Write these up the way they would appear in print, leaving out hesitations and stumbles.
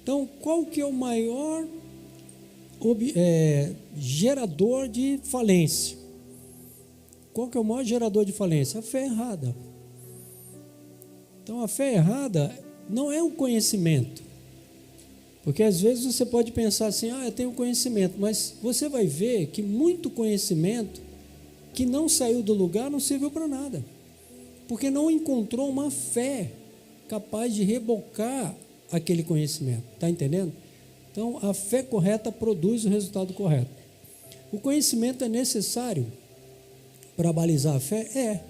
Então, qual que é o maior gerador de falência? Qual que é o maior gerador de falência? A fé errada. Então, a fé errada não é um conhecimento. Porque às vezes você pode pensar assim, eu tenho conhecimento, mas você vai ver que muito conhecimento que não saiu do lugar não serviu para nada. Porque não encontrou uma fé capaz de rebocar aquele conhecimento. Está entendendo? Então, a fé correta produz o resultado correto. O conhecimento é necessário para balizar a fé?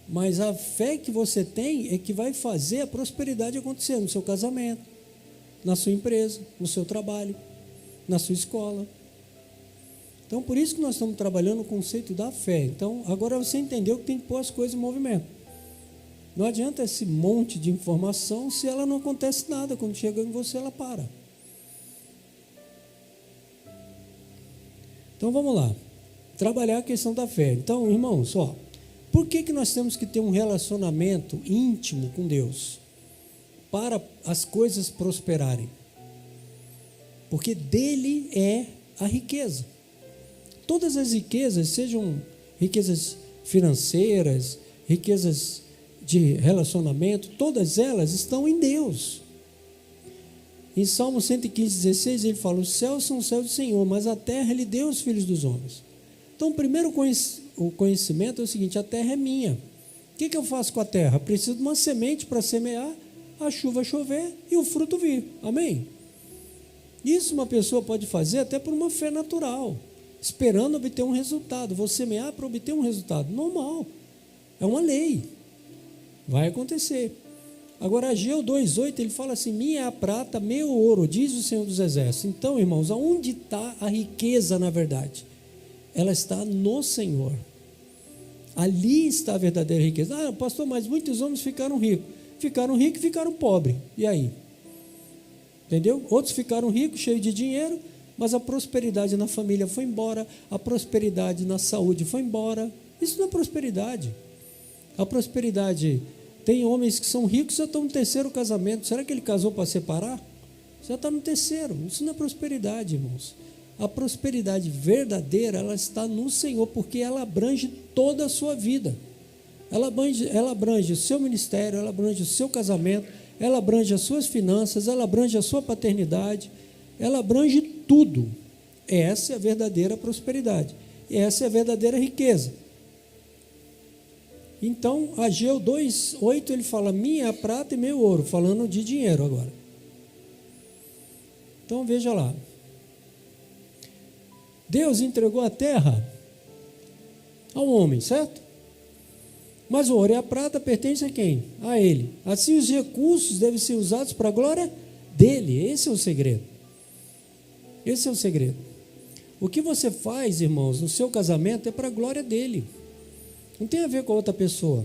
Mas a fé que você tem é que vai fazer a prosperidade acontecer no seu casamento, na sua empresa, no seu trabalho, na sua escola. Então, por isso que nós estamos trabalhando o conceito da fé. Então, agora você entendeu que tem que pôr as coisas em movimento. Não adianta esse monte de informação se ela não acontece nada. Quando chega em você, ela para. Então, vamos lá. Trabalhar a questão da fé. Então, irmãos, por que nós temos que ter um relacionamento íntimo com Deus? Para as coisas prosperarem. Porque dele é a riqueza. Todas as riquezas, sejam riquezas financeiras, riquezas de relacionamento, todas elas estão em Deus. Em Salmo 115:16 ele fala: os céus são os céus do Senhor, mas a terra ele deu aos filhos dos homens. Então, primeiro o conhecimento é o seguinte: a terra é minha. O que eu faço com a terra? Preciso de uma semente para semear, a chuva chover e o fruto vir. Amém? Isso uma pessoa pode fazer até por uma fé natural, esperando obter um resultado. Vou semear para obter um resultado. Normal. É uma lei. Vai acontecer. Agora, Ageu 2:8, ele fala assim: minha é a prata, meu ouro, diz o Senhor dos Exércitos. Então, irmãos, aonde está a riqueza na verdade? Ela está no Senhor. Ali está a verdadeira riqueza. Pastor, mas muitos homens ficaram ricos. Ficaram ricos e ficaram pobres. E aí? Entendeu? Outros ficaram ricos, cheios de dinheiro, mas a prosperidade na família foi embora, a prosperidade na saúde foi embora. Isso não é prosperidade. A prosperidade, tem homens que são ricos e já estão no terceiro casamento. Será que ele casou para separar? Já está no terceiro. Isso não é prosperidade, irmãos. A prosperidade verdadeira, ela está no Senhor, porque ela abrange toda a sua vida. Ela abrange o seu ministério, ela abrange o seu casamento, ela abrange as suas finanças, ela abrange a sua paternidade, ela abrange tudo. Essa é a verdadeira prosperidade. Essa é a verdadeira riqueza. Então, Ageu 2:8, ele fala: minha é a prata e meu ouro, falando de dinheiro agora. Então, veja lá. Deus entregou a terra ao homem, certo? Mas o ouro e a prata pertencem a quem? A ele. Assim, os recursos devem ser usados para a glória dele. Esse é o segredo. Esse é o segredo. O que você faz, irmãos, no seu casamento é para a glória dele. Não tem a ver com a outra pessoa.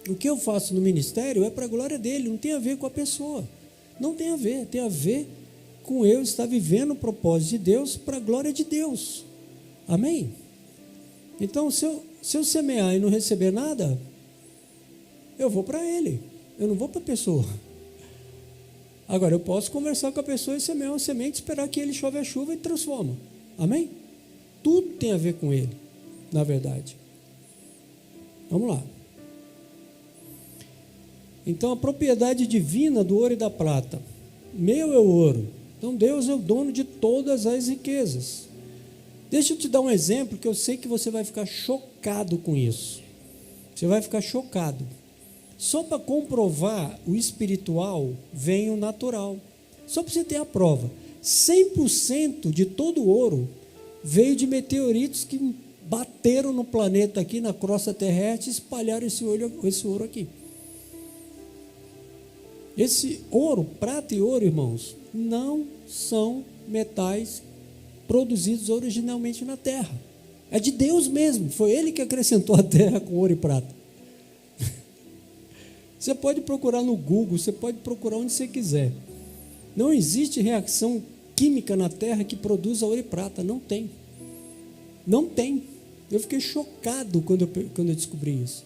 O que eu faço no ministério é para a glória dele, não tem a ver com a pessoa. Não tem a ver com eu estar vivendo o propósito de Deus para a glória de Deus. Amém? Então, se eu semear e não receber nada, eu vou para ele, eu não vou para a pessoa. Agora, eu posso conversar com a pessoa e semear uma semente, esperar que ele chove a chuva e transforma. Amém? Tudo tem a ver com ele, na verdade. Vamos lá. Então, a propriedade divina do ouro e da prata. Meu é o ouro. Então, Deus é o dono de todas as riquezas. Deixa eu te dar um exemplo que eu sei que você vai ficar chocado com isso. Você vai ficar chocado. Só para comprovar o espiritual, vem o natural. Só para você ter a prova. 100% de todo o ouro veio de meteoritos que bateram no planeta aqui, na crosta terrestre, e espalharam esse ouro aqui. Esse ouro, prata e ouro, irmãos, não são metais produzidos originalmente na terra. É de Deus mesmo. Foi Ele que acrescentou a terra com ouro e prata. Você pode procurar no Google, você pode procurar onde você quiser. Não existe reação química na terra que produza ouro e prata. Não tem. Não tem. Eu fiquei chocado quando eu descobri isso.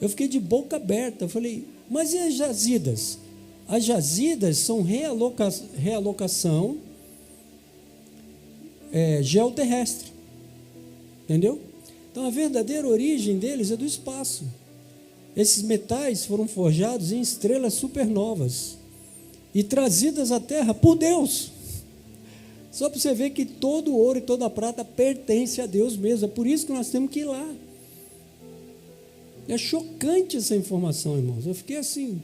Eu fiquei de boca aberta. Eu falei, mas e as jazidas? As jazidas são realocação geoterrestre. Entendeu? Então, a verdadeira origem deles é do espaço. Esses metais foram forjados em estrelas supernovas e trazidas à Terra por Deus. Só para você ver que todo o ouro e toda a prata pertence a Deus mesmo. É por isso que nós temos que ir lá. É chocante essa informação, irmãos. Eu fiquei assim,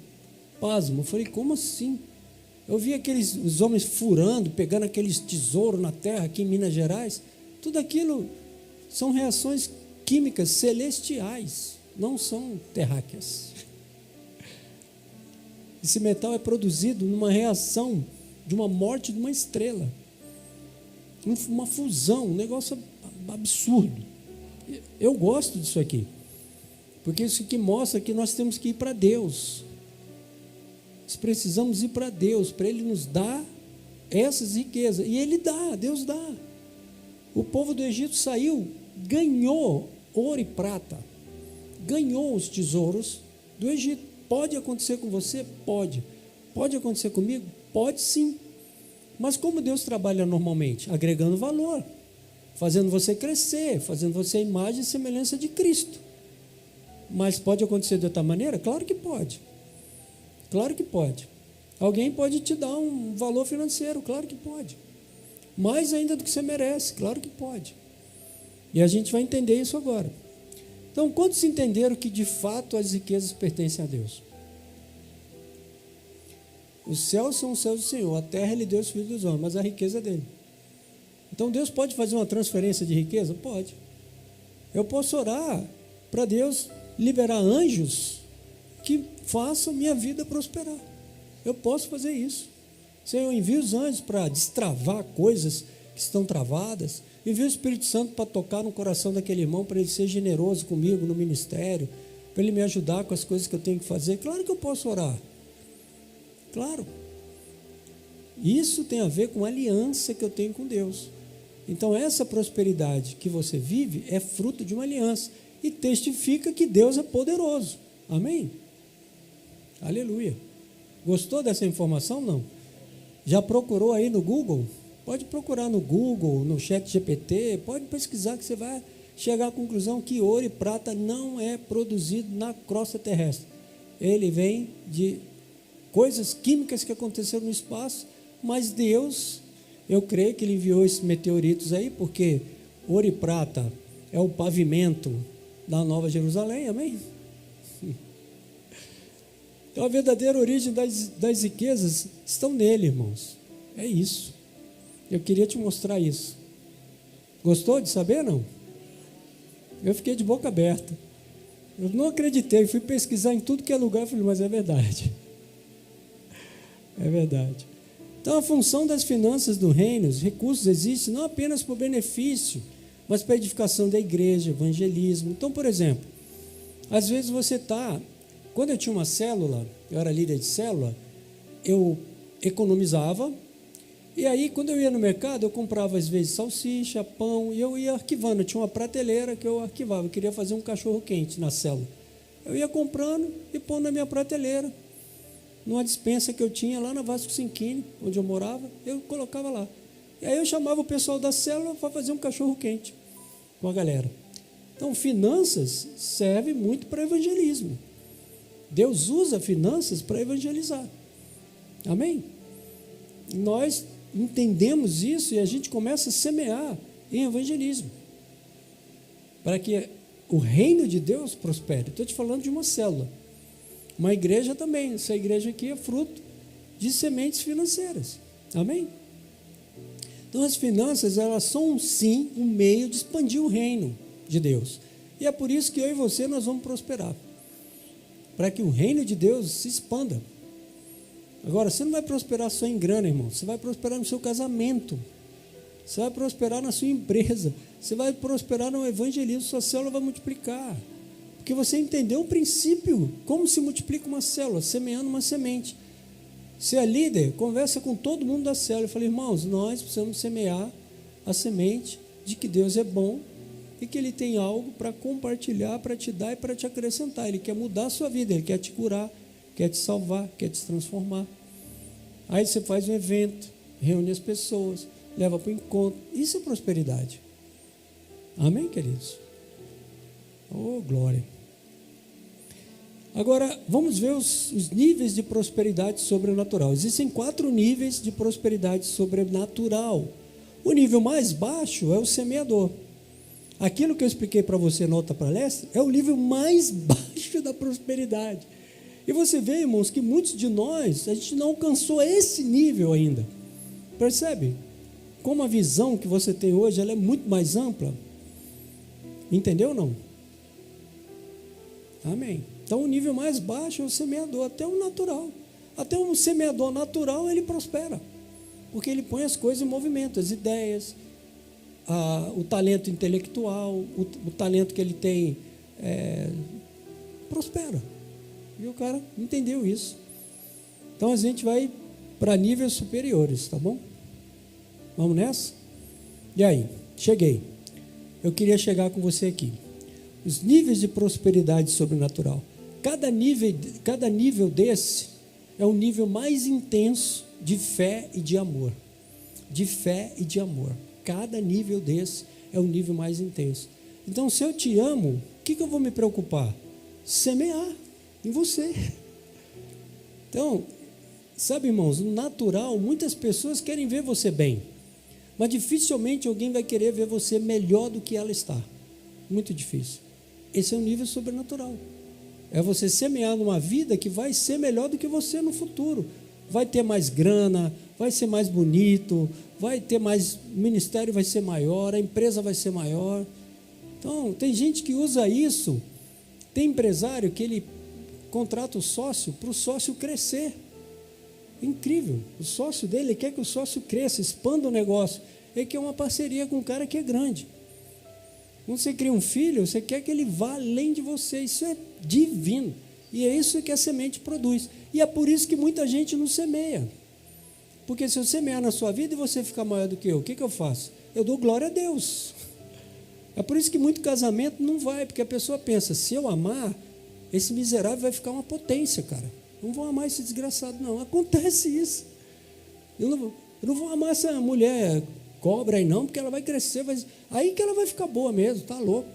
pasmo. Eu falei, como assim? Eu vi os homens furando, pegando aqueles tesouros na terra aqui em Minas Gerais. Tudo aquilo são reações químicas celestiais, não são terráqueas. Esse metal é produzido numa reação de uma morte de uma estrela. Uma fusão, um negócio absurdo. Eu gosto disso aqui, porque isso aqui mostra que nós temos que ir para Deus. Nós precisamos ir para Deus, para Ele nos dar essas riquezas. E Ele dá, Deus dá. O povo do Egito saiu, ganhou ouro e prata, ganhou os tesouros do Egito. Pode acontecer com você? Pode. Pode acontecer comigo? Pode sim. Mas como Deus trabalha normalmente? Agregando valor, fazendo você crescer, fazendo você a imagem e semelhança de Cristo. Mas pode acontecer de outra maneira? Claro que pode. Claro que pode. Alguém pode te dar um valor financeiro, claro que pode. Mais ainda do que você merece, claro que pode. E a gente vai entender isso agora. Então, quantos entenderam que de fato as riquezas pertencem a Deus? Os céus são os céus do Senhor, a terra Ele deu aos filhos dos homens, mas a riqueza é dele. Então, Deus pode fazer uma transferência de riqueza? Pode. Eu posso orar para Deus liberar anjos que façam minha vida prosperar. Eu posso fazer isso. Senhor, envia os anjos para destravar coisas que estão travadas. Envia o Espírito Santo para tocar no coração daquele irmão, para ele ser generoso comigo no ministério, para ele me ajudar com as coisas que eu tenho que fazer. Claro que eu posso orar. Claro. Isso tem a ver com a aliança que eu tenho com Deus. Então, essa prosperidade que você vive é fruto de uma aliança e testifica que Deus é poderoso. Amém? Aleluia. Gostou dessa informação? Não? Já procurou aí no Google? Pode procurar no Google, no ChatGPT, pode pesquisar que você vai chegar à conclusão que ouro e prata não é produzido na crosta terrestre. Ele vem de coisas químicas que aconteceram no espaço, mas Deus, eu creio que Ele enviou esses meteoritos aí, porque ouro e prata é o pavimento da Nova Jerusalém, amém? Então, a verdadeira origem das riquezas estão nele, irmãos. É isso. Eu queria te mostrar isso. Gostou de saber, não? Eu fiquei de boca aberta. Eu não acreditei, fui pesquisar em tudo que é lugar, falei, mas é verdade. É verdade. Então, a função das finanças do reino, os recursos existem não apenas por benefício, mas para edificação da igreja, evangelismo. Então, por exemplo, às vezes você está... Quando eu tinha uma célula, eu era líder de célula, eu economizava, e aí quando eu ia no mercado, eu comprava às vezes salsicha, pão, e eu ia arquivando. Eu tinha uma prateleira que eu arquivava, eu queria fazer um cachorro quente na célula. Eu ia comprando e pondo na minha prateleira, numa despensa que eu tinha lá na Vasco Cinquini, onde eu morava, eu colocava lá. E aí eu chamava o pessoal da célula para fazer um cachorro quente com a galera. Então, finanças serve muito para evangelismo. Deus usa finanças para evangelizar. Amém? Nós entendemos isso e a gente começa a semear em evangelismo, para que o reino de Deus prospere. Estou te falando de uma célula. Uma igreja também. Essa igreja aqui é fruto de sementes financeiras. Amém? Então, as finanças, elas são sim um meio de expandir o reino de Deus. E é por isso que eu e você nós vamos prosperar, para que o reino de Deus se expanda. Agora, você não vai prosperar só em grana, irmão. Você vai prosperar no seu casamento. Você vai prosperar na sua empresa. Você vai prosperar no evangelismo. Sua célula vai multiplicar. Porque você entendeu o princípio. Como se multiplica uma célula? Semeando uma semente. Você é líder, conversa com todo mundo da célula. Eu falei, irmãos, nós precisamos semear a semente de que Deus é bom e que Ele tem algo para compartilhar, para te dar e para te acrescentar. Ele quer mudar a sua vida, Ele quer te curar, quer te salvar, quer te transformar. Aí você faz um evento, reúne as pessoas, leva para o encontro. Isso é prosperidade. Amém, queridos? Oh, glória. Agora, vamos ver os níveis de prosperidade sobrenatural. Existem 4 níveis de prosperidade sobrenatural. O nível mais baixo é o semeador. Aquilo que eu expliquei para você na outra palestra é o nível mais baixo da prosperidade. E você vê, irmãos, que muitos de nós, a gente não alcançou esse nível ainda. Percebe? Como a visão que você tem hoje, ela é muito mais ampla. Entendeu ou não? Amém. Então, o nível mais baixo é o semeador, até o natural. Até um semeador natural, ele prospera. Porque ele põe as coisas em movimento, as ideias, o talento intelectual, o talento que ele tem, prospera. E o cara entendeu isso. Então, a gente vai para níveis superiores, tá bom? Vamos nessa? E aí? Cheguei. Eu queria chegar com você aqui. Os níveis de prosperidade sobrenatural. Cada nível desse é um nível mais intenso de fé e de amor. De fé e de amor. Cada nível desse é um nível mais intenso. Então, se eu te amo, o que eu vou me preocupar? Semear em você. Então, sabe, irmãos, no natural, muitas pessoas querem ver você bem, mas dificilmente alguém vai querer ver você melhor do que ela está. Muito difícil. Esse é um nível sobrenatural. É você semear numa vida que vai ser melhor do que você no futuro. Vai ter mais grana, vai ser mais bonito, vai ter mais, o ministério vai ser maior, a empresa vai ser maior. Então, tem gente que usa isso. Tem empresário que ele contrata o sócio para o sócio crescer. Incrível. O sócio dele quer que o sócio cresça, expanda o negócio. Ele quer uma parceria com um cara que é grande. Quando você cria um filho, você quer que ele vá além de você. Isso é divino. E é isso que a semente produz. E é por isso que muita gente não semeia. Porque se eu semear na sua vida e você ficar maior do que eu, o que eu faço? Eu dou glória a Deus. É por isso que muito casamento não vai, porque a pessoa pensa, se eu amar, esse miserável vai ficar uma potência, cara. Não vou amar esse desgraçado, não. Acontece isso. Eu não vou amar essa mulher cobra aí não, porque ela vai crescer, aí que ela vai ficar boa mesmo, tá louco.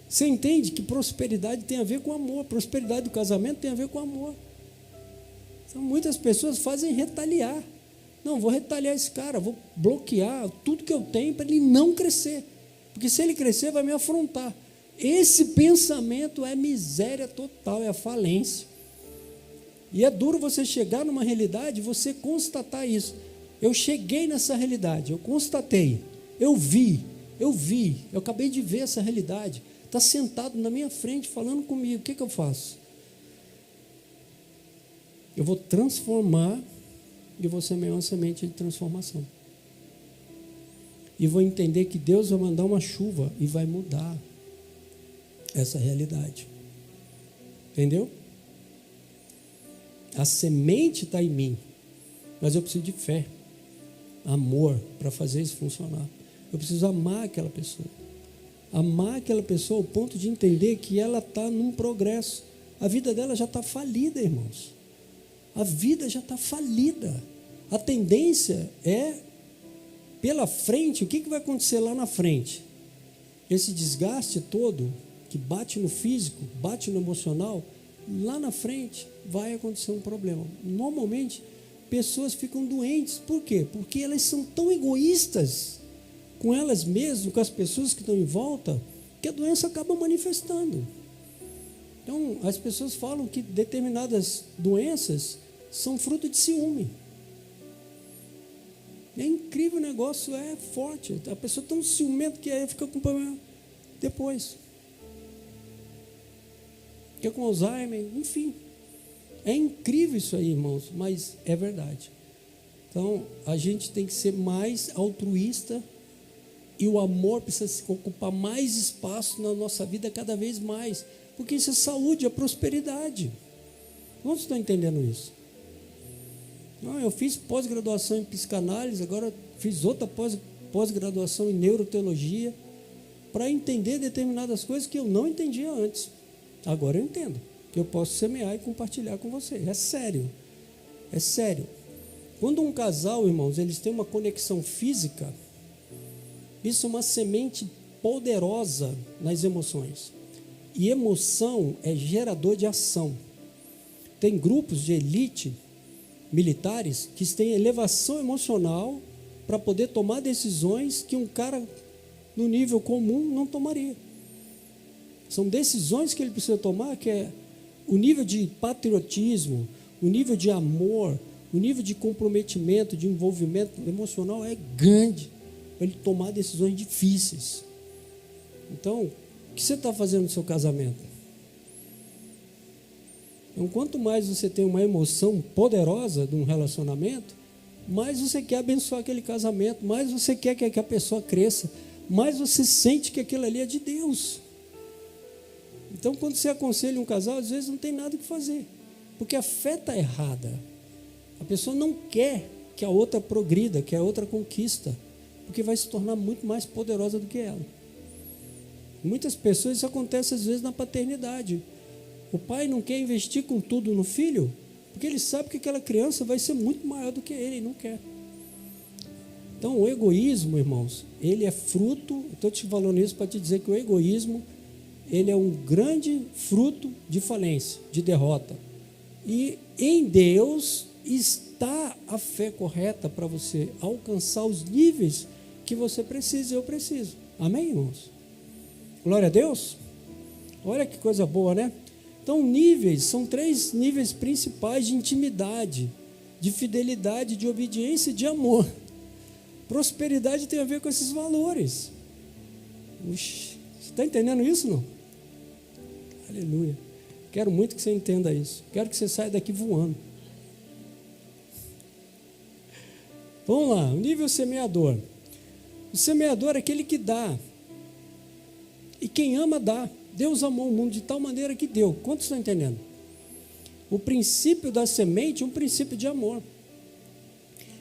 Você entende que prosperidade tem a ver com amor, prosperidade do casamento tem a ver com amor. Então, muitas pessoas fazem retaliar. Não, vou retaliar esse cara, vou bloquear tudo que eu tenho para ele não crescer, porque se ele crescer vai me afrontar. Esse pensamento é miséria total, é a falência. E é duro você chegar numa realidade, você constatar isso. Eu cheguei nessa realidade, eu constatei, eu vi, eu acabei de ver essa realidade. Está sentado na minha frente falando comigo, o que eu faço? Eu vou transformar e vou semear uma semente de transformação. E vou entender que Deus vai mandar uma chuva e vai mudar essa realidade. Entendeu? A semente está em mim, mas eu preciso de fé, amor para fazer isso funcionar. Eu preciso amar aquela pessoa. Amar aquela pessoa ao ponto de entender que ela está num progresso. A vida dela já está falida, irmãos. A vida já está falida. A tendência é, pela frente, o que vai acontecer lá na frente? Esse desgaste todo, que bate no físico, bate no emocional, lá na frente vai acontecer um problema. Normalmente, pessoas ficam doentes. Por quê? Porque elas são tão egoístas com elas mesmas, com as pessoas que estão em volta, que a doença acaba manifestando. Então, as pessoas falam que determinadas doenças são fruto de ciúme. É incrível, o negócio é forte. A pessoa tão ciumenta que aí fica com problema depois. Fica com Alzheimer, enfim. É incrível isso aí, irmãos, mas é verdade. Então, a gente tem que ser mais altruísta e o amor precisa ocupar mais espaço na nossa vida cada vez mais, porque isso é saúde, é prosperidade. Não estão entendendo isso? Não, eu fiz pós-graduação em psicanálise, agora fiz outra pós-graduação em neuroteologia, para entender determinadas coisas que eu não entendia antes. Agora eu entendo. que eu posso semear e compartilhar com você. É sério. É sério. Quando um casal, irmãos, eles têm uma conexão física, isso é uma semente poderosa nas emoções. E emoção é gerador de ação. Tem grupos de elite militares que têm elevação emocional para poder tomar decisões que um cara no nível comum não tomaria. São decisões que ele precisa tomar, que é o nível de patriotismo, o nível de amor, o nível de comprometimento, de envolvimento emocional é grande para ele tomar decisões difíceis. Então, o que você está fazendo no seu casamento? Então, quanto mais você tem uma emoção poderosa de um relacionamento, mais você quer abençoar aquele casamento, mais você quer que a pessoa cresça, mais você sente que aquilo ali é de Deus. Então, quando você aconselha um casal, às vezes não tem nada o que fazer, porque a fé está errada. A pessoa não quer que a outra progrida, que a outra conquista, porque vai se tornar muito mais poderosa do que ela. Muitas pessoas, isso acontece às vezes na paternidade. O pai não quer investir com tudo no filho, porque ele sabe que aquela criança vai ser muito maior do que ele, e não quer. Então, o egoísmo, irmãos, ele é fruto, estou te falando isso para te dizer que o egoísmo, ele é um grande fruto de falência, de derrota. E em Deus está a fé correta para você alcançar os níveis que você precisa e eu preciso. Amém, irmãos? Glória a Deus. Olha que coisa boa, né? Então, níveis, são 3 níveis principais de intimidade, de fidelidade, de obediência e de amor. Prosperidade tem a ver com esses valores. Você está entendendo isso, não? Aleluia. Quero muito que você entenda isso. Quero que você saia daqui voando. Vamos lá, o nível semeador. O semeador é aquele que dá. E quem ama, dá. Deus amou o mundo de tal maneira que deu. Quantos estão entendendo? O princípio da semente é um princípio de amor.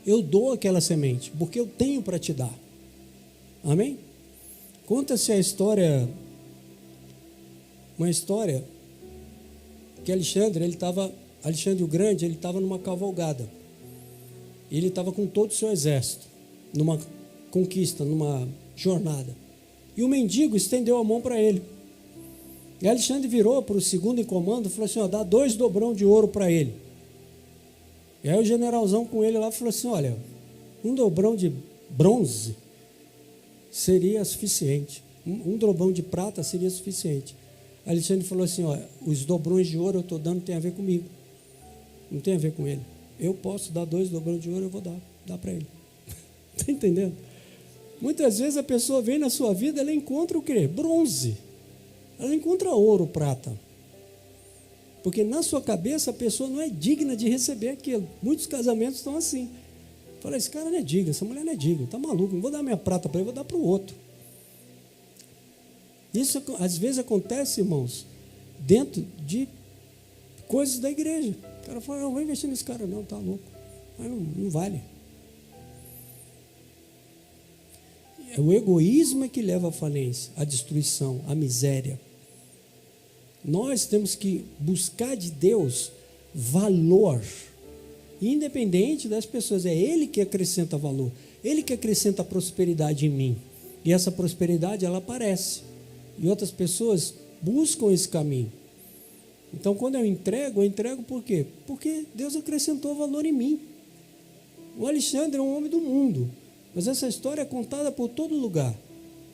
Eu dou aquela semente, porque eu tenho para te dar. Amém? Conta-se a história, uma história que Alexandre o Grande, ele estava numa cavalgada. Ele estava com todo o seu exército, numa conquista, numa jornada. E o mendigo estendeu a mão para ele. E Alexandre virou para o segundo em comando e falou assim, dá 2 dobrão de ouro para ele. E aí o generalzão com ele lá falou assim, olha, um dobrão de bronze seria suficiente. Um dobrão de prata seria suficiente. Alexandre falou assim, olha, os dobrões de ouro eu estou dando tem a ver comigo. Não tem a ver com ele. Eu posso dar 2 dobrões de ouro, eu vou dar para ele. Está entendendo? Muitas vezes a pessoa vem na sua vida, ela encontra o quê? Bronze. Ela encontra ouro, prata. Porque na sua cabeça a pessoa não é digna de receber aquilo. Muitos casamentos estão assim. Fala, esse cara não é digno, essa mulher não é digna, está maluco, não vou dar minha prata para ele, vou dar para o outro. Isso às vezes acontece, irmãos, dentro de coisas da igreja. O cara fala, não vou investir nesse cara não, está louco. Mas não vale. O egoísmo é que leva à falência, à destruição, à miséria. Nós temos que buscar de Deus valor, independente das pessoas. É Ele que acrescenta valor, Ele que acrescenta prosperidade em mim. E essa prosperidade, ela aparece. E outras pessoas buscam esse caminho. Então, quando eu entrego por quê? Porque Deus acrescentou valor em mim. O Alexandre é um homem do mundo, mas essa história é contada por todo lugar.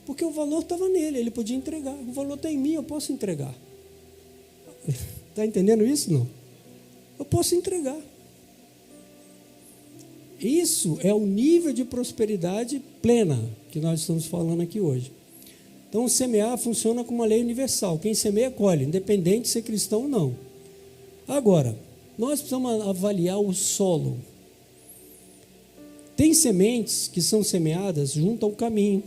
Porque o valor estava nele, ele podia entregar. O valor está em mim, eu posso entregar. Está entendendo isso, não? Eu posso entregar. Isso é o nível de prosperidade plena que nós estamos falando aqui hoje. Então, o semear funciona como uma lei universal. Quem semeia, colhe, independente de ser cristão ou não. Agora, nós precisamos avaliar o solo. Tem sementes que são semeadas junto ao caminho.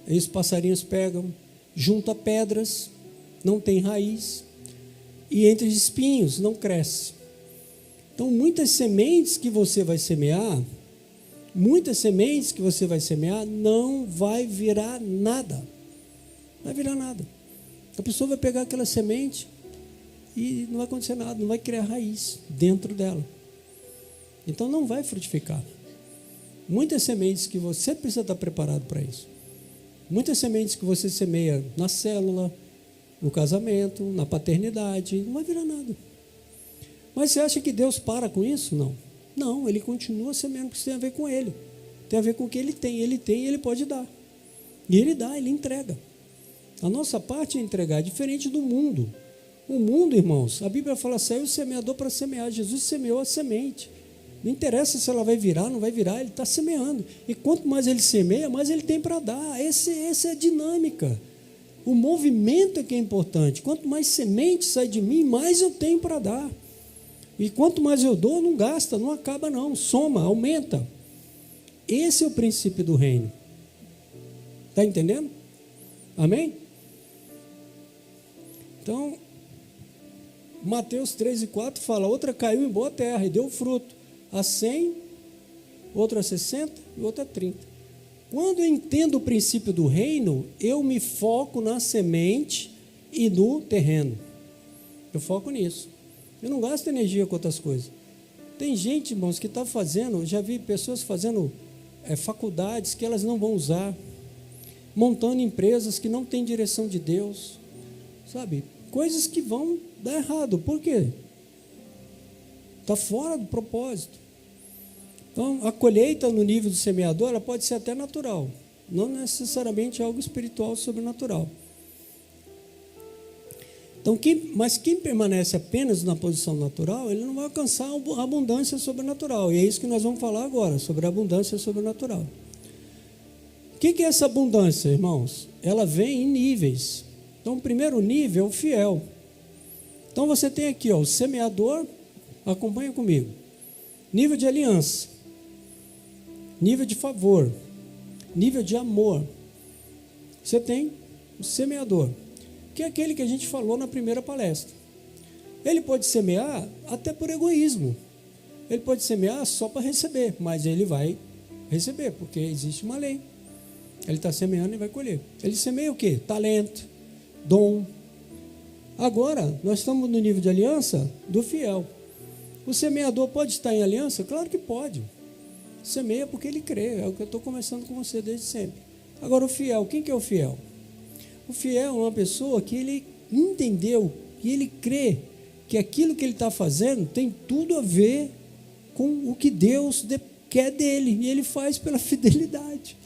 Aí os passarinhos pegam, junto a pedras, não tem raiz, e entre espinhos não cresce. Então, muitas sementes que você vai semear não vai virar nada. Não vai virar nada. A pessoa vai pegar aquela semente, e não vai acontecer nada, não vai criar raiz dentro dela. Então não vai frutificar. Muitas sementes que você precisa estar preparado para isso. Muitas sementes que você semeia na célula, no casamento, na paternidade, não vai virar nada. Mas você acha que Deus para com isso? Não. Não, Ele continua semeando, porque isso tem a ver com Ele. Tem a ver com o que Ele tem. Ele tem e Ele pode dar. E Ele dá, Ele entrega. A nossa parte é entregar, é diferente do mundo. O mundo, irmãos, a Bíblia fala, saiu o semeador para semear. Jesus semeou a semente. Não interessa se ela vai virar, não vai virar, Ele está semeando. E quanto mais Ele semeia, mais Ele tem para dar. Essa é a dinâmica. O movimento é que é importante. Quanto mais semente sai de mim, mais eu tenho para dar. E quanto mais eu dou, não gasta, não acaba não. Soma, aumenta. Esse é o princípio do reino. Está entendendo? Amém? Então, Mateus 3:4 fala, outra caiu em boa terra e deu fruto. A 100, outra a 60 e outra a 30. Quando eu entendo o princípio do reino, eu me foco na semente e no terreno. Eu foco nisso. Eu não gasto energia com outras coisas. Tem gente, irmãos, que está fazendo, já vi pessoas fazendo faculdades que elas não vão usar, montando empresas que não têm direção de Deus, sabe? Coisas que vão dar errado. Por quê? Está fora do propósito. Então, a colheita no nível do semeador, ela pode ser até natural, não necessariamente algo espiritual, sobrenatural. Então, mas quem permanece apenas na posição natural, ele não vai alcançar a abundância sobrenatural. E é isso que nós vamos falar agora, sobre a abundância sobrenatural. O que é essa abundância, irmãos? Ela vem em níveis. Então, o primeiro nível é o fiel. Então, você tem aqui, o semeador, acompanha comigo. Nível de aliança. Nível de favor, nível de amor. Você tem o semeador, que é aquele que a gente falou na primeira palestra. Ele pode semear até por egoísmo. Ele pode semear só para receber, mas ele vai receber, porque existe uma lei. Ele está semeando e vai colher. Ele semeia o quê? Talento, dom. Agora, nós estamos no nível de aliança do fiel. O semeador pode estar em aliança? Claro que pode. Semeia porque ele crê, é o que eu estou conversando com você desde sempre. Agora o fiel, quem que é o fiel? O fiel é uma pessoa que ele entendeu, que ele crê que aquilo que ele está fazendo tem tudo a ver com o que Deus quer dele, e ele faz pela fidelidade.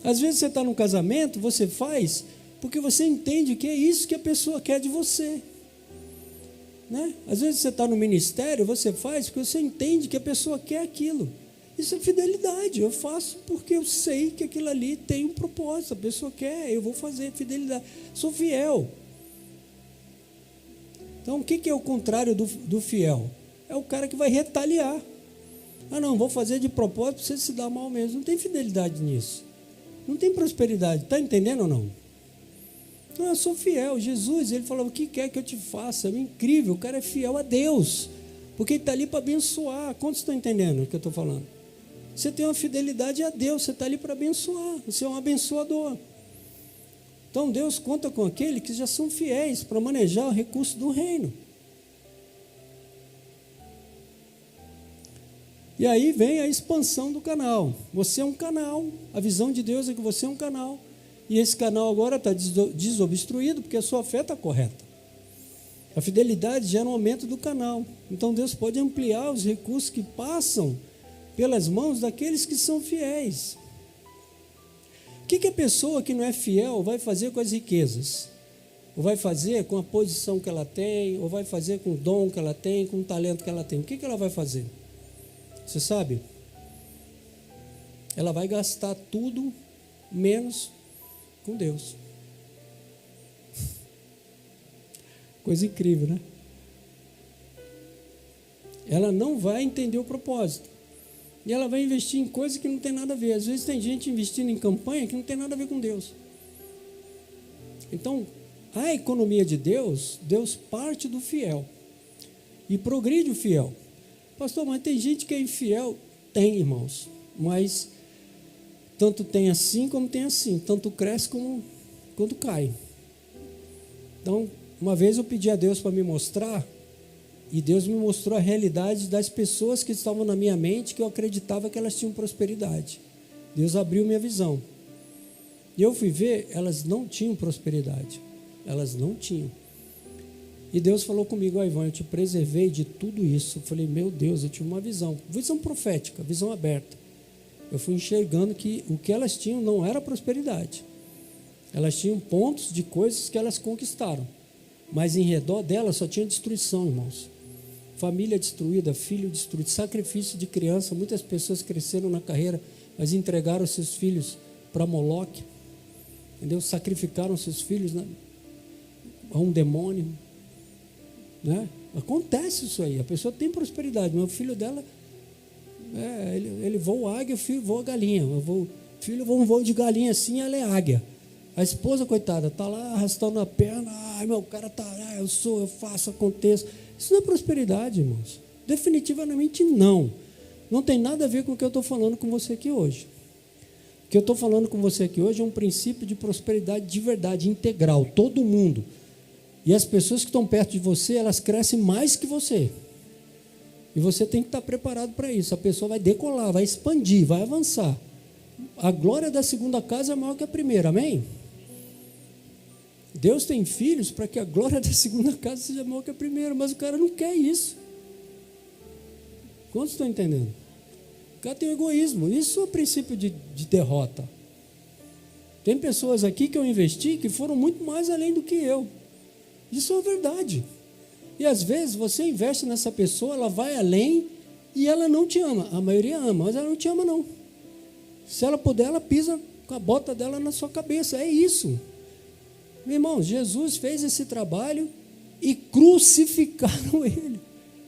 Às vezes você está num casamento, você faz porque você entende que é isso que a pessoa quer de você. Né? Às vezes você está no ministério, você faz porque você entende que a pessoa quer aquilo. Isso é fidelidade. Eu faço porque eu sei que aquilo ali tem um propósito. A pessoa quer, eu vou fazer fidelidade. Sou fiel. Então, o que é o contrário do fiel? É o cara que vai retaliar. Ah, não, vou fazer de propósito para você se dar mal mesmo. Não tem fidelidade nisso. Não tem prosperidade. Está entendendo ou não? Não, eu sou fiel. Jesus, ele falou, o que quer que eu te faça? É incrível, o cara é fiel a Deus. Porque ele está ali para abençoar. Quantos estão entendendo o que eu estou falando? Você tem uma fidelidade a Deus, você está ali para abençoar, você é um abençoador. Então Deus conta com aqueles que já são fiéis para manejar o recurso do reino. E aí vem a expansão do canal. Você é um canal, a visão de Deus é que você é um canal. E esse canal agora está desobstruído porque a sua fé está correta. A fidelidade gera um aumento do canal. Então Deus pode ampliar os recursos que passam pelas mãos daqueles que são fiéis. O que a pessoa que não é fiel vai fazer com as riquezas? Ou vai fazer com a posição que ela tem, ou vai fazer com o dom que ela tem, com o talento que ela tem? O que ela vai fazer? Você sabe? Ela vai gastar tudo menos com Deus. Coisa incrível, né? Ela não vai entender o propósito. E ela vai investir em coisas que não tem nada a ver. Às vezes tem gente investindo em campanha que não tem nada a ver com Deus. Então, a economia de Deus, Deus parte do fiel e progride o fiel. Pastor, mas tem gente que é infiel? Tem, irmãos. Mas tanto tem assim como tem assim. Tanto cresce como quando cai. Então, Uma vez eu pedi a Deus para me mostrar, e Deus me mostrou a realidade das pessoas que estavam na minha mente, que eu acreditava que elas tinham prosperidade. Deus abriu minha visão. E eu fui ver, elas não tinham prosperidade. Elas não tinham. E Deus falou comigo: Ivan, eu te preservei de tudo isso. Eu falei: meu Deus, eu tive uma visão profética, visão aberta. Eu fui enxergando que o que elas tinham não era prosperidade. Elas tinham pontos de coisas que elas conquistaram, mas em redor delas só tinha destruição, irmãos. Família destruída, filho destruído, sacrifício de criança. Muitas pessoas cresceram na carreira, mas entregaram seus filhos para Moloque, entendeu? Sacrificaram seus filhos, né, a um demônio, né? Acontece isso aí. A pessoa tem prosperidade, mas o filho dela, ele voa águia, o filho voa galinha. O filho voa um voo de galinha assim, ela é águia. A esposa, coitada, está lá arrastando a perna. Ai, meu cara está, eu faço, aconteço. Isso não é prosperidade, irmãos. Definitivamente não. Não tem nada a ver com o que eu estou falando com você aqui hoje. O que eu estou falando com você aqui hoje é um princípio de prosperidade de verdade, integral, todo mundo. E as pessoas que estão perto de você, elas crescem mais que você. E você tem que estar preparado para isso. A pessoa vai decolar, vai expandir, vai avançar. A glória da segunda casa é maior que a primeira, amém? Deus tem filhos para que a glória da segunda casa seja maior que a primeira, mas o cara não quer isso. Quantos estão entendendo? O cara tem egoísmo. Isso é o princípio de derrota. Tem pessoas aqui que eu investi que foram muito mais além do que eu. Isso é verdade. E às vezes você investe nessa pessoa, ela vai além e ela não te ama. A maioria ama, mas ela não te ama não. Se ela puder, ela pisa com a bota dela na sua cabeça. É isso. Meu irmão, Jesus fez esse trabalho e crucificaram ele.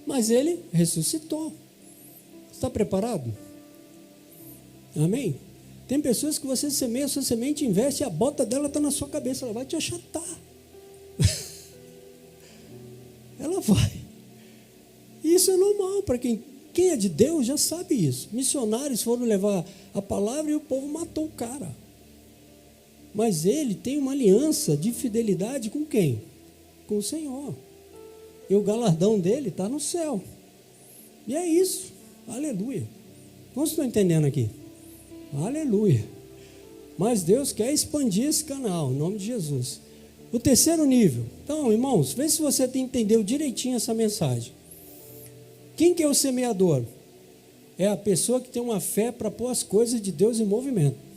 Mas ele ressuscitou. Está preparado? Amém? Tem pessoas que você semeia, sua semente investe e a bota dela está na sua cabeça. Ela vai te achatar. Ela vai. E isso é normal para quem é de Deus já sabe isso. Missionários foram levar a palavra e o povo matou o cara. Mas ele tem uma aliança de fidelidade com quem? Com o Senhor. E o galardão dele está no céu. E é isso. Aleluia. Vocês estão entendendo aqui? Aleluia. Mas Deus quer expandir esse canal, em nome de Jesus. O terceiro nível. Então, irmãos, vê se você entendeu direitinho essa mensagem. Quem que é o semeador? É a pessoa que tem uma fé para pôr as coisas de Deus em movimento.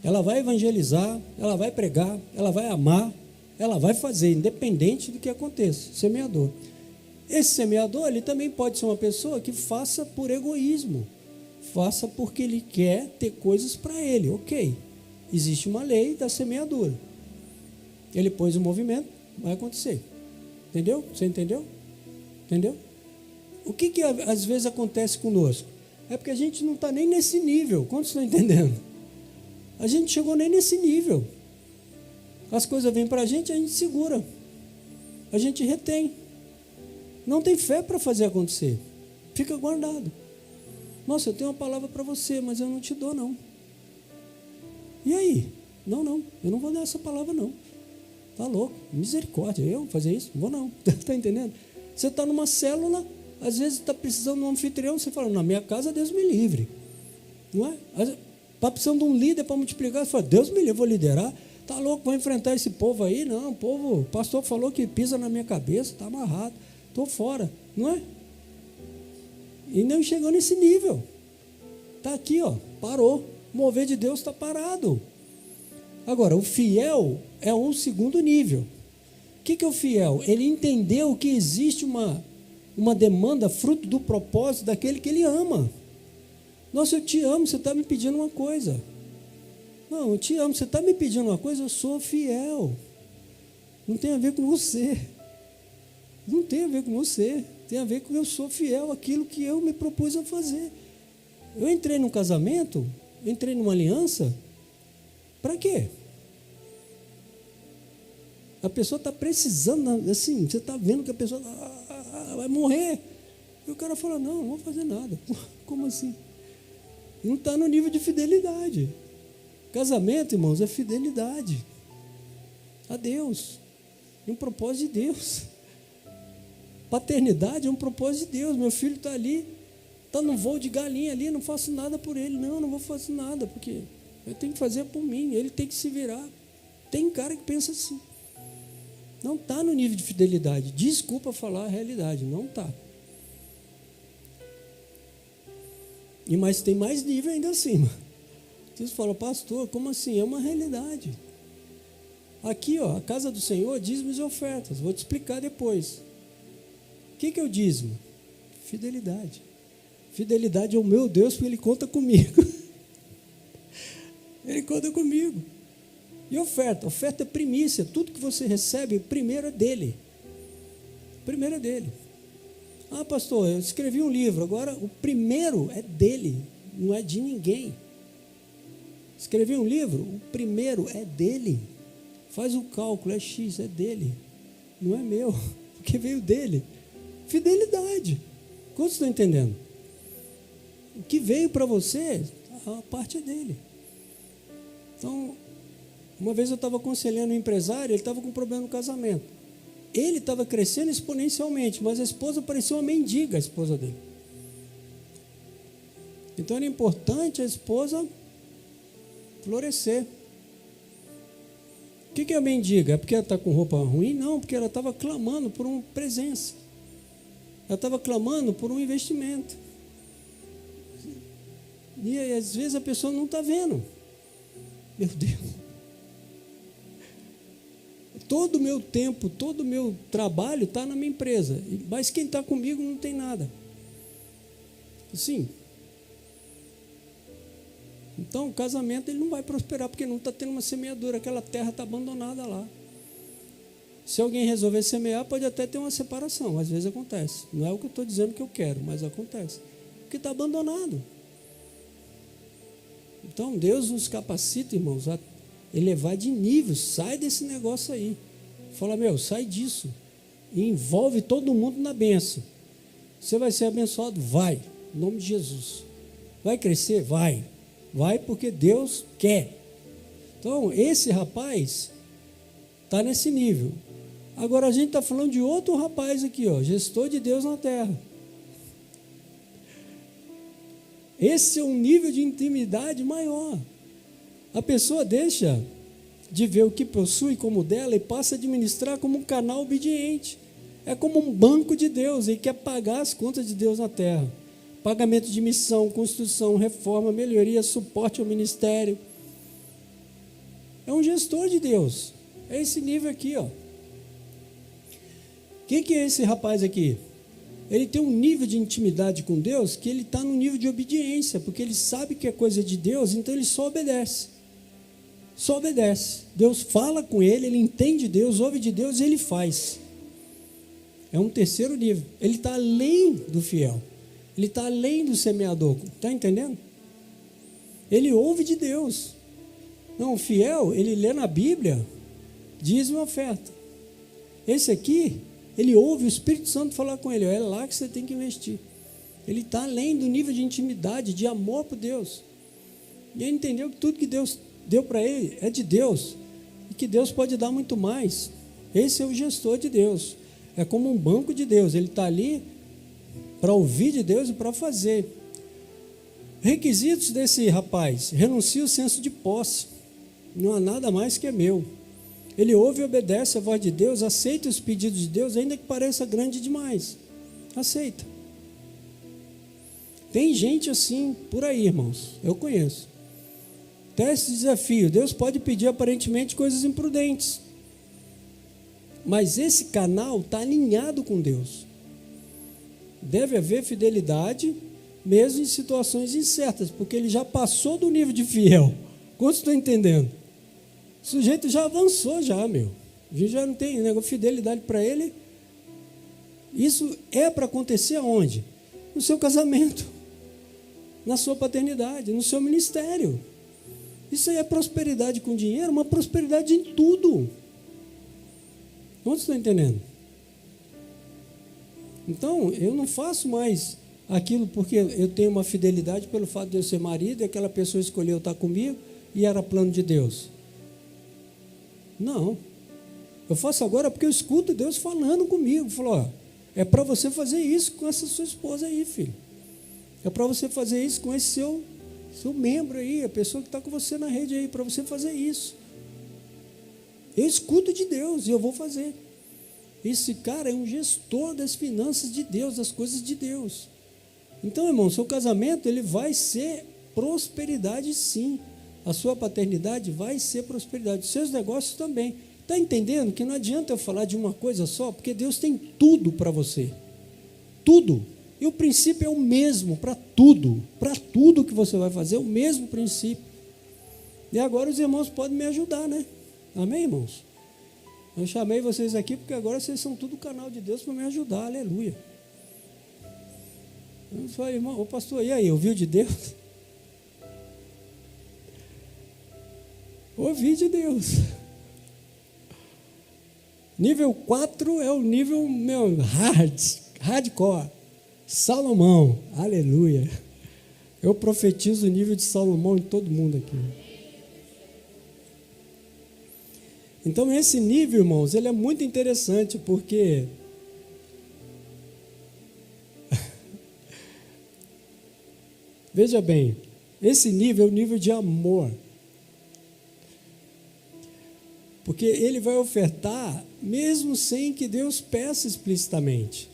Ela vai evangelizar, ela vai pregar, ela vai amar, ela vai fazer, independente do que aconteça. Semeador. Esse semeador, ele também pode ser uma pessoa que faça por egoísmo. Faça porque ele quer ter coisas para ele. Ok. Existe uma lei da semeadura. Ele pôs o movimento, vai acontecer. Entendeu? Você entendeu? Entendeu? O que às vezes acontece conosco? É porque a gente não está nem nesse nível. Quantos estão entendendo? A gente chegou nem nesse nível. As coisas vêm para a gente segura. A gente retém. Não tem fé para fazer acontecer. Fica guardado. Nossa, eu tenho uma palavra para você, mas eu não te dou não. E aí? Não, eu não vou dar essa palavra não. Tá louco? Misericórdia, eu fazer isso? Não vou não. Está entendendo? Você está numa célula, às vezes está precisando de um anfitrião, você fala, na minha casa Deus me livre. Não é? Está precisando de um líder para multiplicar, você fala, Deus me livre, vou liderar. Está louco, vou enfrentar esse povo aí? Não, o pastor falou que pisa na minha cabeça, está amarrado, estou fora. Não é? E não chegou nesse nível. Está aqui, ó, parou. O mover de Deus está parado. Agora, o fiel é um segundo nível. O que é o fiel? Ele entendeu que existe uma demanda fruto do propósito daquele que ele ama. Nossa, eu te amo, você está me pedindo uma coisa. Não, eu te amo, você está me pedindo uma coisa, eu sou fiel. Não tem a ver com você. Não tem a ver com você. Tem a ver com eu sou fiel àquilo que eu me propus a fazer. Eu entrei num casamento, entrei numa aliança, para quê? A pessoa está precisando, assim, você está vendo que a pessoa vai morrer. E o cara fala, não vou fazer nada. Como assim? Não está no nível de fidelidade. Casamento, irmãos, é fidelidade a Deus. um propósito de Deus. Paternidade é um propósito de Deus. Meu filho está ali, está no voo de galinha ali, não faço nada por ele. Não vou fazer nada, porque eu tenho que fazer por mim, ele tem que se virar. Tem cara que pensa assim. Não está no nível de fidelidade. Desculpa falar a realidade, não está. Mas tem mais nível ainda acima. Você fala, pastor, como assim? É uma realidade. Aqui, ó, a casa do Senhor, dízimos e ofertas. Vou te explicar depois. O que é o dízimo? Fidelidade. Fidelidade é o meu Deus, porque Ele conta comigo. Ele conta comigo. E oferta? Oferta é primícia. Tudo que você recebe, primeiro é dele. Primeiro é dele. Ah, pastor, eu escrevi um livro. Agora, o primeiro é dele. Não é de ninguém. Escrevi um livro. O primeiro é dele. Faz o cálculo. É X, é dele. Não é meu. Porque veio dele. Fidelidade. Quantos estão entendendo? O que veio para você, a parte é dele. Então, uma vez eu estava aconselhando um empresário, ele estava com um problema no casamento. Ele estava crescendo exponencialmente, mas a esposa parecia uma mendiga, a esposa dele. Então era importante a esposa florescer. O que é a mendiga? É porque ela está com roupa ruim? Não, porque ela estava clamando por uma presença. Ela estava clamando por um investimento. E aí, às vezes a pessoa não está vendo. Meu Deus. Todo o meu tempo, todo o meu trabalho está na minha empresa. Mas quem está comigo não tem nada. Sim. Então o casamento ele não vai prosperar, porque não está tendo uma semeadura. Aquela terra está abandonada lá. Se alguém resolver semear, pode até ter uma separação. Às vezes acontece. Não é o que eu estou dizendo que eu quero, mas acontece. Porque está abandonado. Então Deus nos capacita, irmãos, a elevar de nível. Sai desse negócio aí. Fala, sai disso. E envolve todo mundo na bênção. Você vai ser abençoado? Vai. Em nome de Jesus. Vai crescer? Vai. Vai porque Deus quer. Então, esse rapaz está nesse nível. Agora a gente está falando de outro rapaz aqui, ó, gestor de Deus na terra. Esse é um nível de intimidade maior. A pessoa deixa de ver o que possui como dela e passa a administrar como um canal obediente. É como um banco de Deus, ele quer pagar as contas de Deus na terra. Pagamento de missão, construção, reforma, melhoria, suporte ao ministério. É um gestor de Deus. É esse nível aqui, ó. Quem que é esse rapaz aqui? Ele tem um nível de intimidade com Deus que ele está no nível de obediência, porque ele sabe que é coisa de Deus, então ele só obedece. Só obedece. Deus fala com ele, ele entende Deus, ouve de Deus e ele faz. É um terceiro nível. Ele está além do fiel. Ele está além do semeador. Está entendendo? Ele ouve de Deus. Não, o fiel, ele lê na Bíblia, diz uma oferta. Esse aqui, ele ouve o Espírito Santo falar com ele. É lá que você tem que investir. Ele está além do nível de intimidade, de amor por Deus. E ele entendeu que tudo que Deus deu para ele é de Deus. E que Deus pode dar muito mais. Esse é o gestor de Deus. É como um banco de Deus. Ele está ali para ouvir de Deus e para fazer. Requisitos desse rapaz: renuncia o senso de posse. Não há nada mais que é meu. Ele ouve e obedece a voz de Deus, aceita os pedidos de Deus, ainda que pareça grande demais. Aceita. Tem gente assim por aí, irmãos. Eu conheço. Teste, desafio. Deus pode pedir aparentemente coisas imprudentes. Mas esse canal está alinhado com Deus. Deve haver fidelidade, mesmo em situações incertas, porque ele já passou do nível de fiel. Quantos estão entendendo? O sujeito já avançou, já, meu. A gente já não tem fidelidade para ele. Isso é para acontecer aonde? No seu casamento, na sua paternidade, no seu ministério. Isso aí é prosperidade com dinheiro, uma prosperidade em tudo. Quantos estão entendendo? Então, eu não faço mais aquilo porque eu tenho uma fidelidade pelo fato de eu ser marido e aquela pessoa escolheu estar comigo e era plano de Deus. Não. Eu faço agora porque eu escuto Deus falando comigo. Falou, ó, é para você fazer isso com essa sua esposa aí, filho. É para você fazer isso com esse seu membro aí, a pessoa que está com você na rede aí, para você fazer isso. Eu escuto de Deus e eu vou fazer. Esse cara é um gestor das finanças de Deus, das coisas de Deus. Então, irmão, seu casamento ele vai ser prosperidade, sim. A sua paternidade vai ser prosperidade. Os seus negócios também. Está entendendo que não adianta eu falar de uma coisa só, porque Deus tem tudo para você. Tudo. E o princípio é o mesmo para tudo. Para tudo que você vai fazer, o mesmo princípio. E agora os irmãos podem me ajudar, né? Amém, irmãos? Eu chamei vocês aqui porque agora vocês são tudo canal de Deus para me ajudar. Aleluia. Eu falei, irmão, ô pastor, e aí, ouviu de Deus? Ouvi de Deus. Nível 4 é o nível hardcore. Salomão, aleluia. Eu profetizo o nível de Salomão em todo mundo aqui. Então esse nível, irmãos, ele é muito interessante porque veja bem, esse nível é o nível de amor. Porque ele vai ofertar mesmo sem que Deus peça explicitamente.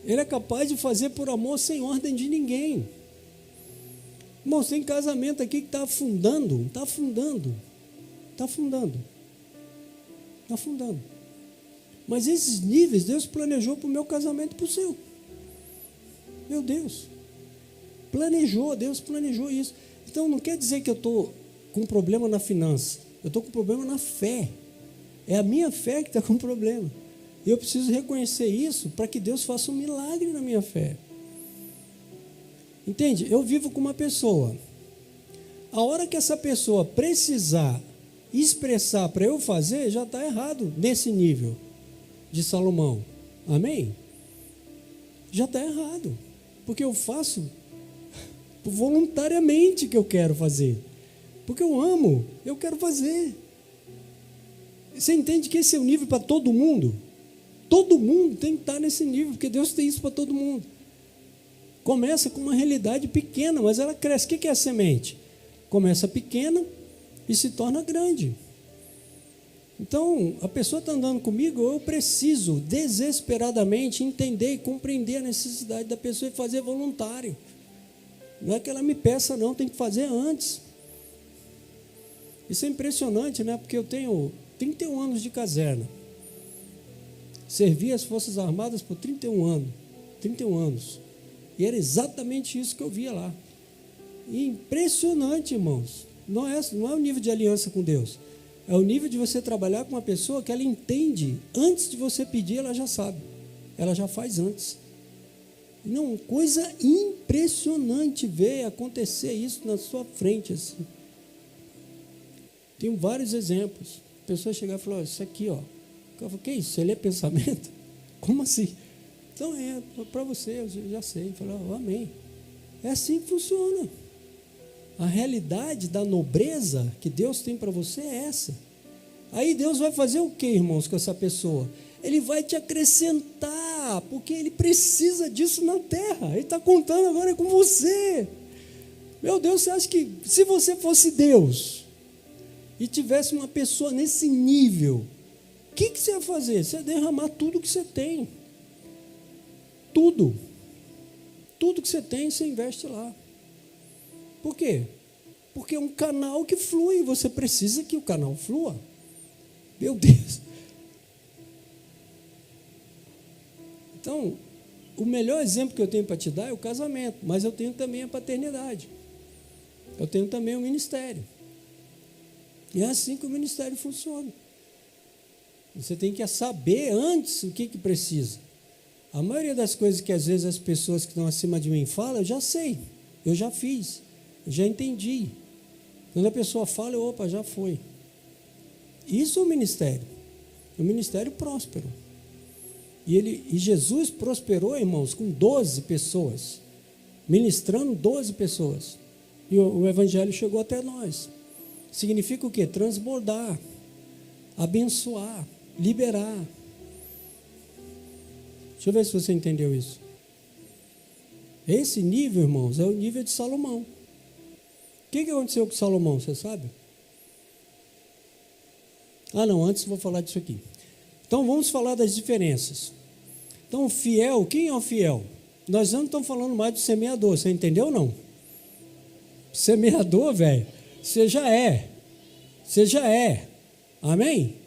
Ele é capaz de fazer por amor sem ordem de ninguém. Irmãos, tem casamento aqui que está afundando. Mas esses níveis Deus planejou para o meu casamento e para o seu. Meu Deus. Deus planejou isso. Então não quer dizer que eu estou com problema na finança. Eu estou com problema na fé. É a minha fé que está com problema. E eu preciso reconhecer isso para que Deus faça um milagre na minha fé. Entende? Eu vivo com uma pessoa. A hora que essa pessoa precisar expressar para eu fazer, já está errado nesse nível de Salomão. Amém? Já está errado. Porque eu faço voluntariamente que eu quero fazer. Porque eu amo, eu quero fazer. Você entende que esse é o nível para todo mundo? Todo mundo tem que estar nesse nível, porque Deus tem isso para todo mundo. Começa com uma realidade pequena, mas ela cresce. O que é a semente? Começa pequena e se torna grande. Então, a pessoa está andando comigo, eu preciso desesperadamente entender e compreender a necessidade da pessoa e fazer voluntário. Não é que ela me peça não, tem que fazer antes. Isso é impressionante, né? Porque eu tenho 31 anos de caserna. Servi as Forças Armadas por 31 anos. E era exatamente isso que eu via lá. E impressionante, irmãos. Não é o nível de aliança com Deus. É o nível de você trabalhar com uma pessoa que ela entende. Antes de você pedir, ela já sabe. Ela já faz antes. Não, coisa impressionante ver acontecer isso na sua frente, assim. Tenho vários exemplos. A pessoa chegar e falar, isso aqui, ó. Eu falo, que isso? Você lê pensamento? Como assim? Então é para você, eu já sei. Eu falo, amém. É assim que funciona. A realidade da nobreza que Deus tem para você é essa. Aí Deus vai fazer o que, irmãos, com essa pessoa? Ele vai te acrescentar, porque Ele precisa disso na terra. Ele está contando agora com você. Meu Deus, você acha que se você fosse Deus e tivesse uma pessoa nesse nível, o que você ia fazer? Você ia derramar tudo que você tem. Tudo. Tudo que você tem, você investe lá. Por quê? Porque é um canal que flui. Você precisa que o canal flua. Meu Deus. Então, o melhor exemplo que eu tenho para te dar é o casamento. Mas eu tenho também a paternidade. Eu tenho também o ministério. E é assim que o ministério funciona. Você tem que saber antes o que precisa. A maioria das coisas que às vezes as pessoas que estão acima de mim falam, eu já sei, eu já fiz, eu já entendi. Quando a pessoa fala, opa, já foi. Isso é o ministério próspero. E Jesus prosperou, irmãos, com 12 pessoas, ministrando 12 pessoas. E o evangelho chegou até nós. Significa o quê? Transbordar, abençoar. liberar. Deixa eu ver se você entendeu isso. Esse nível, irmãos, é o nível de Salomão. O que aconteceu com Salomão, você sabe? Não, antes eu vou falar disso aqui. Então vamos falar das diferenças. Então, fiel, quem é o fiel? Nós não estamos falando mais do semeador, você entendeu ou não? Semeador, velho, você já é. Você já é. Amém?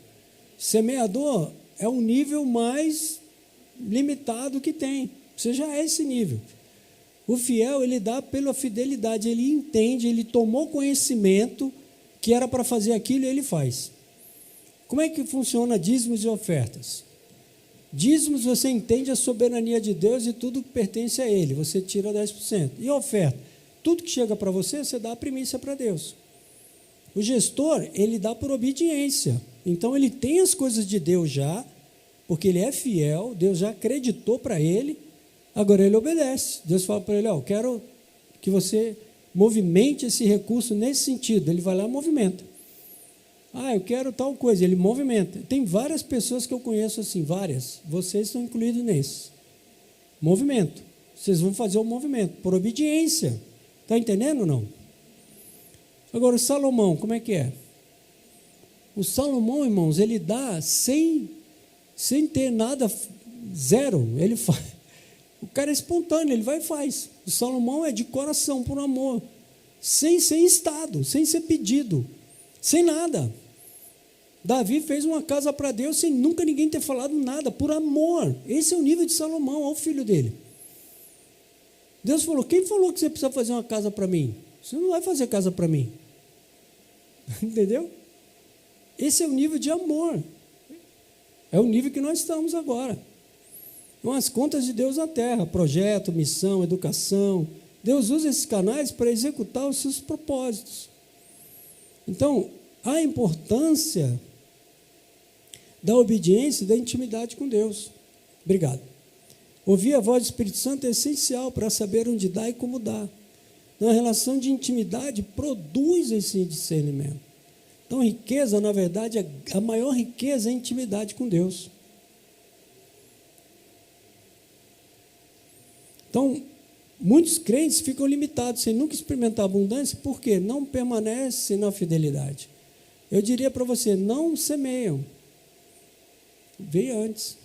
Semeador é um nível mais limitado que tem. Você já é esse nível. O fiel, ele dá pela fidelidade, ele entende, ele tomou conhecimento que era para fazer aquilo e ele faz. Como é que funciona dízimos e ofertas? Dízimos, você entende a soberania de Deus e tudo que pertence a Ele, você tira 10%. E oferta? Tudo que chega para você, você dá a primícia para Deus. O gestor, ele dá por obediência. Então, ele tem as coisas de Deus já, porque ele é fiel, Deus já acreditou para ele, agora ele obedece. Deus fala para ele, quero que você movimente esse recurso nesse sentido. Ele vai lá e movimenta. Eu quero tal coisa, ele movimenta. Tem várias pessoas que eu conheço assim, várias. Vocês estão incluídos nesse movimento. Vocês vão fazer o movimento por obediência. Está entendendo ou não? Agora, o Salomão, como é que é? O Salomão, irmãos, ele dá sem ter nada, zero. Ele faz. O cara é espontâneo, ele vai e faz. O Salomão é de coração, por amor. Sem ser instado, sem ser pedido. Sem nada. Davi fez uma casa para Deus sem nunca ninguém ter falado nada, por amor. Esse é o nível de Salomão, olha o filho dele. Deus falou, quem falou que você precisa fazer uma casa para mim? Você não vai fazer casa para mim. Entendeu? Esse é o nível de amor. É o nível que nós estamos agora. São as contas de Deus na terra, projeto, missão, educação. Deus usa esses canais para executar os seus propósitos. Então, a importância da obediência e da intimidade com Deus. Obrigado. Ouvir a voz do Espírito Santo é essencial para saber onde dá e como dá. Na relação de intimidade, produz esse discernimento. Então, riqueza, na verdade, a maior riqueza é a intimidade com Deus. Então, muitos crentes ficam limitados, sem nunca experimentar abundância, porque não permanecem na fidelidade. Eu diria para você, não semeiam. Veio antes.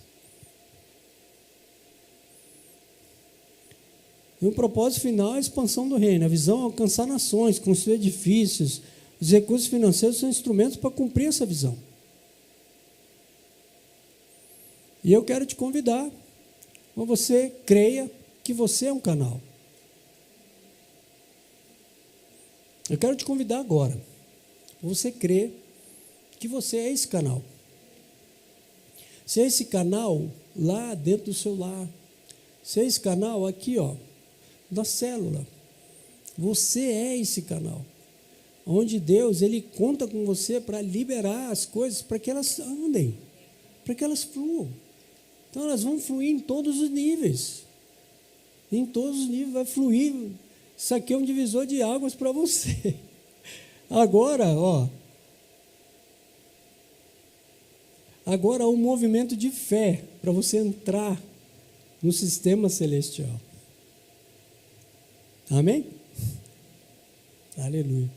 E o propósito final é a expansão do reino. A visão é alcançar nações, construir edifícios. Os recursos financeiros são instrumentos para cumprir essa visão. E eu quero te convidar, para você creia que você é um canal. Eu quero te convidar agora, para você crer que você é esse canal. Se é esse canal lá dentro do seu lar, se é esse canal aqui, da célula, você é esse canal, onde Deus, Ele conta com você para liberar as coisas, para que elas andem, para que elas fluam. Então elas vão fluir em todos os níveis, vai fluir. Isso aqui é um divisor de águas para você. Agora, agora um movimento de fé para você entrar no sistema celestial. Amém? Aleluia.